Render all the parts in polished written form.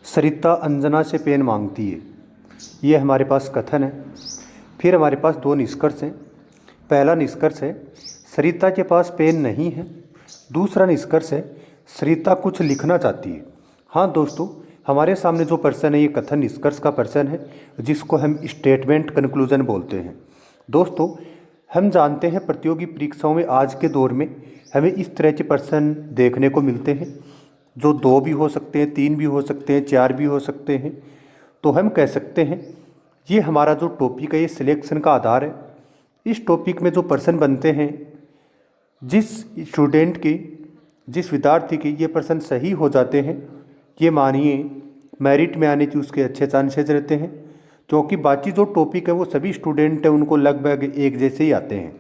सरिता अंजना से पेन मांगती है। ये हमारे पास कथन है। फिर हमारे पास दो निष्कर्ष हैं। पहला निष्कर्ष है सरिता के पास पेन नहीं है। दूसरा निष्कर्ष है सरिता कुछ लिखना चाहती है। हाँ दोस्तों, हमारे सामने जो प्रश्न है ये कथन निष्कर्ष का प्रश्न है, जिसको हम स्टेटमेंट कंक्लूजन बोलते हैं। दोस्तों, हम जानते हैं प्रतियोगी परीक्षाओं में आज के दौर में हमें इस तरह के प्रश्न देखने को मिलते हैं, जो 2 भी हो सकते हैं, 3 भी हो सकते हैं, 4 भी हो सकते हैं। तो हम कह सकते हैं ये हमारा जो टॉपिक है ये सिलेक्शन का आधार है। इस टॉपिक में जो प्रश्न बनते हैं, जिस स्टूडेंट के, जिस विद्यार्थी के ये प्रश्न सही हो जाते हैं, ये मानिए मेरिट में आने के उसके अच्छे चांसेस रहते हैं, क्योंकि बाकी जो टॉपिक है वो सभी स्टूडेंट हैं उनको लगभग एक जैसे ही आते हैं।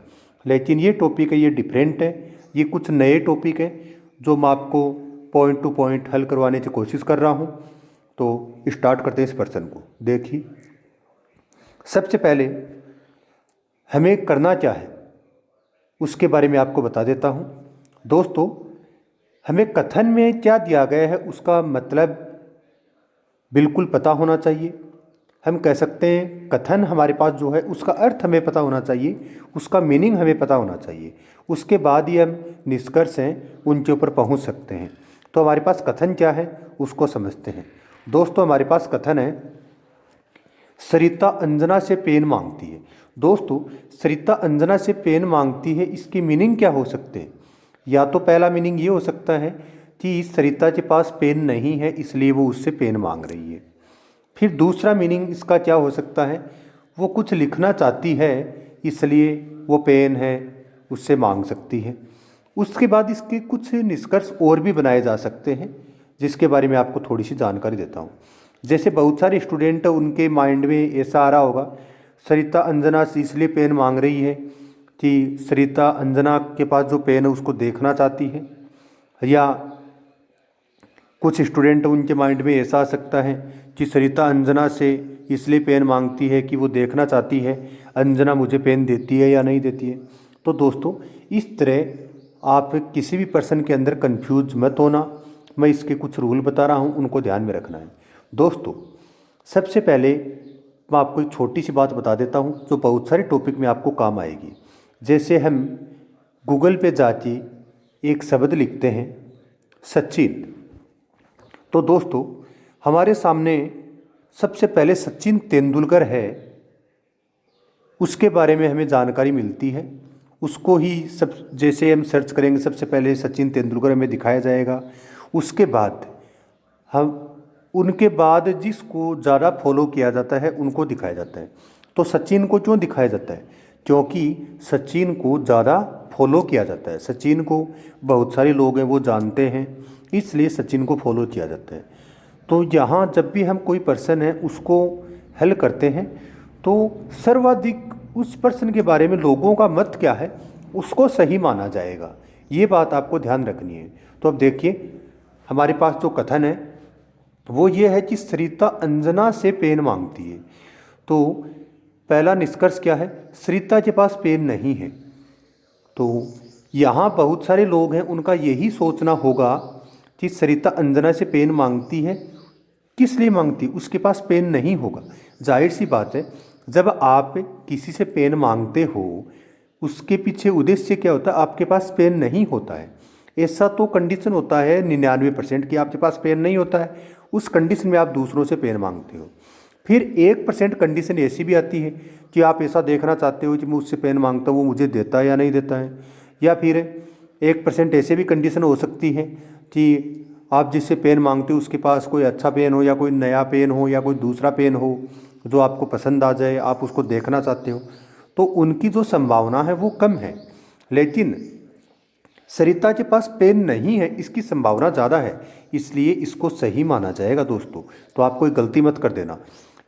लेकिन ये टॉपिक है ये डिफरेंट है, ये कुछ नए टॉपिक हैं जो मैं आपको पॉइंट टू पॉइंट हल करवाने की कोशिश कर रहा हूँ। तो स्टार्ट करते हैं इस प्रश्न को। देखिए, सबसे पहले हमें करना क्या है उसके बारे में आपको बता देता हूँ। दोस्तों, हमें कथन में क्या दिया गया है उसका मतलब बिल्कुल पता होना चाहिए। हम कह सकते हैं कथन हमारे पास जो है उसका अर्थ हमें पता होना चाहिए, उसका मीनिंग हमें पता होना चाहिए। उसके बाद ही हम निष्कर्ष हैं उनके ऊपर पहुंच सकते हैं। तो हमारे पास कथन क्या है उसको समझते हैं। दोस्तों, हमारे पास कथन है सरिता अंजना से पेन मांगती है। दोस्तों, सरिता अंजना से पेन मांगती है, इसकी मीनिंग क्या हो सकते हैं? या तो पहला मीनिंग ये हो सकता है कि सरिता के पास पेन नहीं है इसलिए वो उससे पेन मांग रही है। फिर दूसरा मीनिंग इसका क्या हो सकता है, वो कुछ लिखना चाहती है इसलिए वो पेन है उससे मांग सकती है। उसके बाद इसके कुछ निष्कर्ष और भी बनाए जा सकते हैं, जिसके बारे में आपको थोड़ी सी जानकारी देता हूँ। जैसे बहुत सारे स्टूडेंट उनके माइंड में ऐसा आ रहा होगा सरिता अंजना से इसलिए पेन मांग रही है कि सरिता अंजना के पास जो पेन है उसको देखना चाहती है, या कुछ स्टूडेंट उनके माइंड में ऐसा आ सकता है कि सरिता अंजना से इसलिए पेन मांगती है कि वो देखना चाहती है अंजना मुझे पेन देती है या नहीं देती है। तो दोस्तों, इस तरह आप किसी भी पर्सन के अंदर कंफ्यूज मत होना। मैं इसके कुछ रूल बता रहा हूँ, उनको ध्यान में रखना है। दोस्तों, सबसे पहले मैं आपको एक छोटी सी बात बता देता हूँ जो बहुत सारे टॉपिक में आपको काम आएगी। जैसे हम गूगल पे जाके एक शब्द लिखते हैं सचिन, तो दोस्तों हमारे सामने सबसे पहले सचिन तेंदुलकर है, उसके बारे में हमें जानकारी मिलती है। उसको ही सब जैसे हम सर्च करेंगे सबसे पहले सचिन तेंदुलकर हमें दिखाया जाएगा। उसके बाद हम उनके बाद जिसको ज़्यादा फॉलो किया जाता है उनको दिखाया जाता है। तो सचिन को क्यों दिखाया जाता है? क्योंकि सचिन को ज़्यादा फॉलो किया जाता है, सचिन को बहुत सारे लोग हैं वो जानते हैं, इसलिए सचिन को फॉलो किया जाता है। तो यहाँ जब भी हम कोई पर्सन है उसको हल करते हैं तो सर्वाधिक उस पर्सन के बारे में लोगों का मत क्या है उसको सही माना जाएगा। ये बात आपको ध्यान रखनी है। तो अब देखिए, हमारे पास जो कथन है वो ये है कि सरिता अंजना से पेन मांगती है। तो पहला निष्कर्ष क्या है, सरिता के पास पेन नहीं है। तो यहाँ बहुत सारे लोग हैं उनका यही सोचना होगा कि सरिता अंजना से पेन मांगती है, किस लिए मांगती, उसके पास पेन नहीं होगा। जाहिर सी बात है, जब आप किसी से पेन मांगते हो उसके पीछे उद्देश्य क्या होता है, आपके पास पेन नहीं होता है। ऐसा तो कंडीशन होता है 99% कि आपके पास पेन नहीं होता है, उस कंडीशन में आप दूसरों से पेन मांगते हो। फिर 1% कंडीशन ऐसी भी आती है कि आप ऐसा देखना चाहते हो कि मैं उससे पेन मांगता हूँ वो मुझे देता है या नहीं देता है। या फिर 1% ऐसे भी कंडीशन हो सकती है कि आप जिससे पेन मांगते हो उसके पास कोई अच्छा पेन हो या कोई नया पेन हो या कोई दूसरा पेन हो जो आपको पसंद आ जाए, आप उसको देखना चाहते हो, तो उनकी जो संभावना है वो कम है। लेकिन सरिता के पास पेन नहीं है इसकी संभावना ज़्यादा है, इसलिए इसको सही माना जाएगा। दोस्तों, तो आप कोई गलती मत कर देना।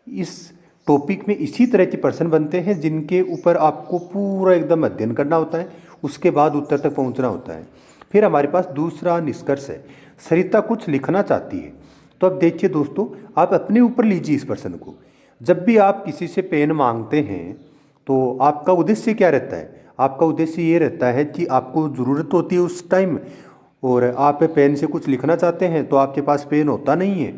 इस टॉपिक में इसी तरह के प्रश्न बनते हैं जिनके ऊपर आपको पूरा एकदम अध्ययन करना होता है, उसके बाद उत्तर तक पहुंचना होता है। फिर हमारे पास दूसरा निष्कर्ष है सरिता कुछ लिखना चाहती है। तो अब देखिए दोस्तों, आप अपने ऊपर लीजिए इस प्रश्न को। जब भी आप किसी से पेन मांगते हैं तो आपका उद्देश्य क्या रहता है? आपका उद्देश्य ये रहता है कि आपको ज़रूरत होती है उस टाइम और आप पेन से कुछ लिखना चाहते हैं तो आपके पास पेन होता नहीं है,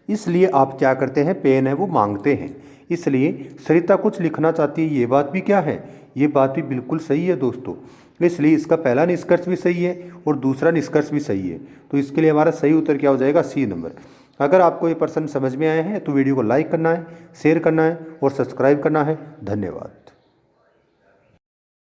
इसलिए आप क्या करते हैं, पेन है वो मांगते हैं। इसलिए सरिता कुछ लिखना चाहती है, ये बात भी क्या है, ये बात भी बिल्कुल सही है दोस्तों। इसलिए इसका पहला निष्कर्ष भी सही है और दूसरा निष्कर्ष भी सही है। तो इसके लिए हमारा सही उत्तर क्या हो जाएगा, सी नंबर। अगर आपको ये प्रश्न समझ में आए हैं तो वीडियो को लाइक करना है, शेयर करना है और सब्सक्राइब करना है। धन्यवाद।